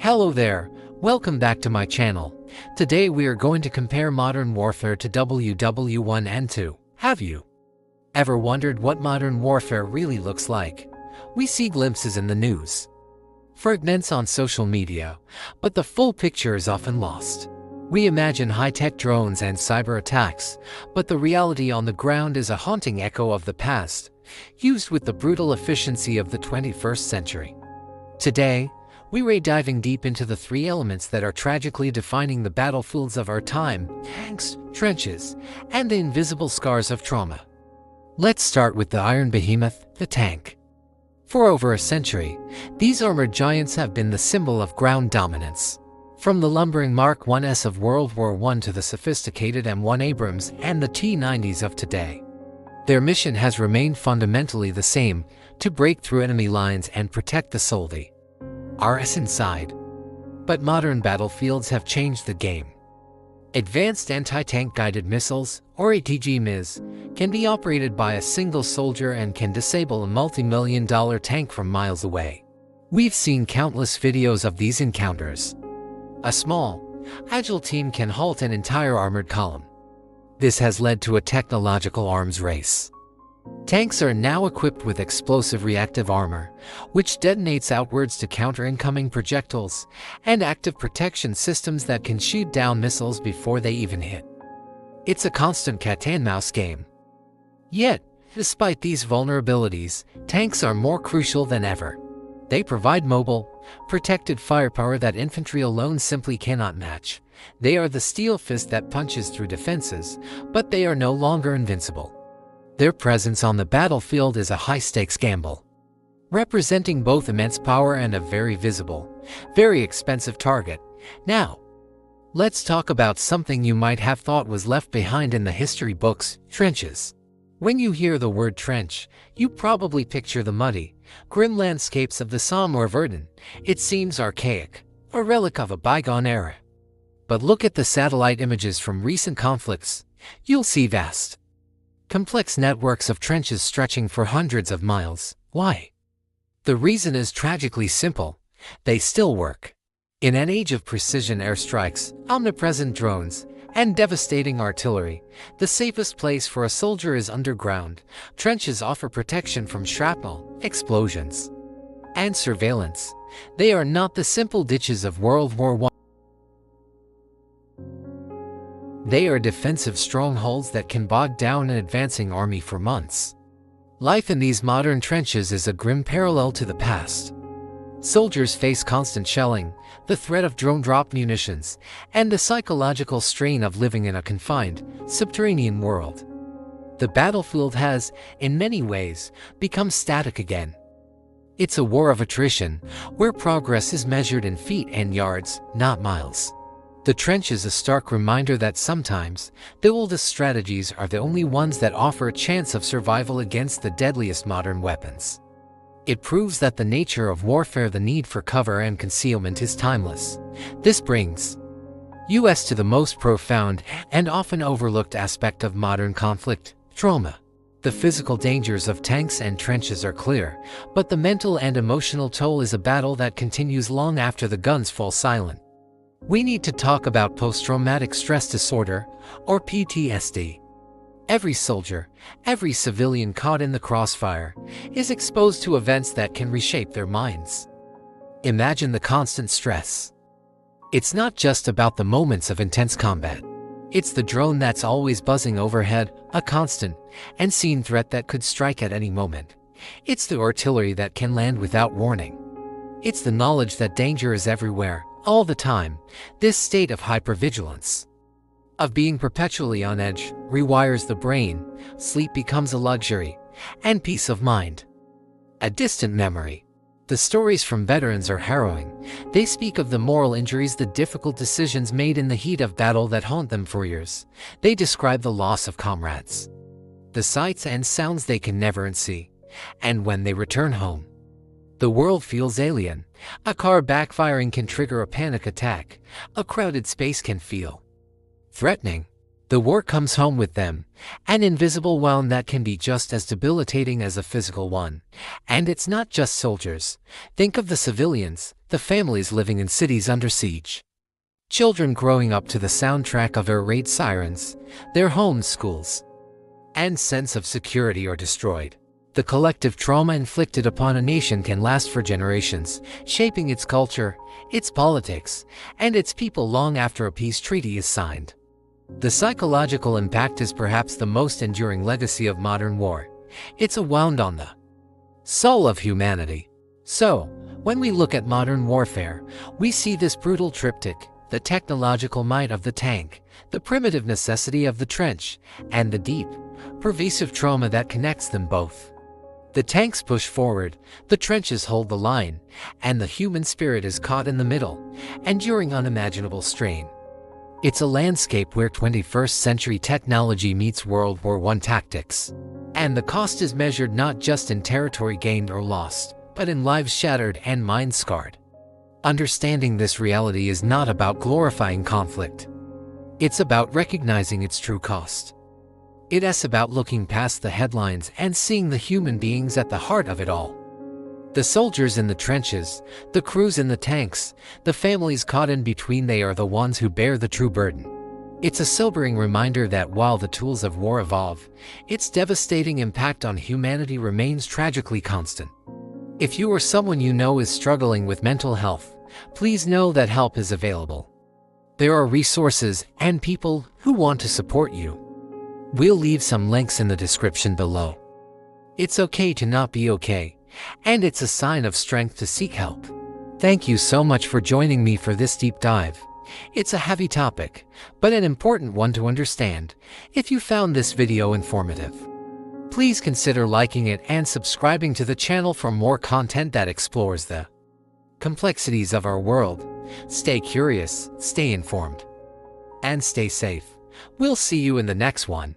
Hello there, welcome back to my channel. Today we are going to compare modern warfare to WW1 and 2. Have you ever wondered what modern warfare really looks like? We see glimpses in the news, fragments on social media, but the full picture is often lost. We imagine high-tech drones and cyber attacks, but the reality on the ground is a haunting echo of the past, used with the brutal efficiency of the 21st century. Today, we're diving deep into the three elements that are tragically defining the battlefields of our time: tanks, trenches, and the invisible scars of trauma. Let's start with the iron behemoth, the tank. For over a century, these armored giants have been the symbol of ground dominance. From the lumbering Mark I's of World War I to the sophisticated M1 Abrams and the T-90s of today, their mission has remained fundamentally the same: to break through enemy lines and protect the soldiers inside. But modern battlefields have changed the game. Advanced anti-tank guided missiles, or ATGMs, can be operated by a single soldier and can disable a multi-million-dollar tank from miles away. We've seen countless videos of these encounters. A small, agile team can halt an entire armored column. This has led to a technological arms race. Tanks are now equipped with explosive reactive armor, which detonates outwards to counter incoming projectiles, and active protection systems that can shoot down missiles before they even hit. It's a constant cat-and-mouse game. Yet, despite these vulnerabilities, tanks are more crucial than ever. They provide mobile, protected firepower that infantry alone simply cannot match. They are the steel fist that punches through defenses, but they are no longer invincible. Their presence on the battlefield is a high-stakes gamble, representing both immense power and a very visible, very expensive target. Now, let's talk about something you might have thought was left behind in the history books: trenches. When you hear the word trench, you probably picture the muddy, grim landscapes of the Somme or Verdun. It seems archaic, a relic of a bygone era. But look at the satellite images from recent conflicts. You'll see vast, complex networks of trenches stretching for hundreds of miles. Why? The reason is tragically simple: they still work. In an age of precision airstrikes, omnipresent drones, and devastating artillery, the safest place for a soldier is underground. Trenches offer protection from shrapnel, explosions, and surveillance. They are not the simple ditches of World War I. They are defensive strongholds that can bog down an advancing army for months. Life in these modern trenches is a grim parallel to the past. Soldiers face constant shelling, the threat of drone-dropped munitions, and the psychological strain of living in a confined, subterranean world. The battlefield has, in many ways, become static again. It's a war of attrition, where progress is measured in feet and yards, not miles. The trench is a stark reminder that sometimes, the oldest strategies are the only ones that offer a chance of survival against the deadliest modern weapons. It proves that the nature of warfare, the need for cover and concealment, is timeless. This brings us to the most profound and often overlooked aspect of modern conflict: trauma. The physical dangers of tanks and trenches are clear, but the mental and emotional toll is a battle that continues long after the guns fall silent. We need to talk about post-traumatic stress disorder, or PTSD. Every soldier, every civilian caught in the crossfire, is exposed to events that can reshape their minds. Imagine the constant stress. It's not just about the moments of intense combat. It's the drone that's always buzzing overhead, a constant, unseen threat that could strike at any moment. It's the artillery that can land without warning. It's the knowledge that danger is everywhere, all the time. This state of hypervigilance, of being perpetually on edge, rewires the brain. Sleep becomes a luxury, and peace of mind a distant memory. The stories from veterans are harrowing. They speak of the moral injuries, the difficult decisions made in the heat of battle that haunt them for years. They describe the loss of comrades, the sights and sounds they can never unsee. And when they return home, the world feels alien. A car backfiring can trigger a panic attack. A crowded space can feel threatening. The war comes home with them, an invisible one that can be just as debilitating as a physical one. And it's not just soldiers. Think of the civilians, the families living in cities under siege. Children growing up to the soundtrack of air raid sirens, their homes, schools, and sense of security are destroyed. The collective trauma inflicted upon a nation can last for generations, shaping its culture, its politics, and its people long after a peace treaty is signed. The psychological impact is perhaps the most enduring legacy of modern war. It's a wound on the soul of humanity. So, when we look at modern warfare, we see this brutal triptych: the technological might of the tank, the primitive necessity of the trench, and the deep, pervasive trauma that connects them both. The tanks push forward, the trenches hold the line, and the human spirit is caught in the middle, enduring unimaginable strain. It's a landscape where 21st century technology meets World War I tactics. And the cost is measured not just in territory gained or lost, but in lives shattered and minds scarred. Understanding this reality is not about glorifying conflict. It's about recognizing its true cost. It's about looking past the headlines and seeing the human beings at the heart of it all. The soldiers in the trenches, the crews in the tanks, the families caught in between, they are the ones who bear the true burden. It's a sobering reminder that while the tools of war evolve, its devastating impact on humanity remains tragically constant. If you or someone you know is struggling with mental health, please know that help is available. There are resources and people who want to support you. We'll leave some links in the description below. It's okay to not be okay, and it's a sign of strength to seek help. Thank you so much for joining me for this deep dive. It's a heavy topic, but an important one to understand. If you found this video informative, please consider liking it and subscribing to the channel for more content that explores the complexities of our world. Stay curious, stay informed, and stay safe. We'll see you in the next one.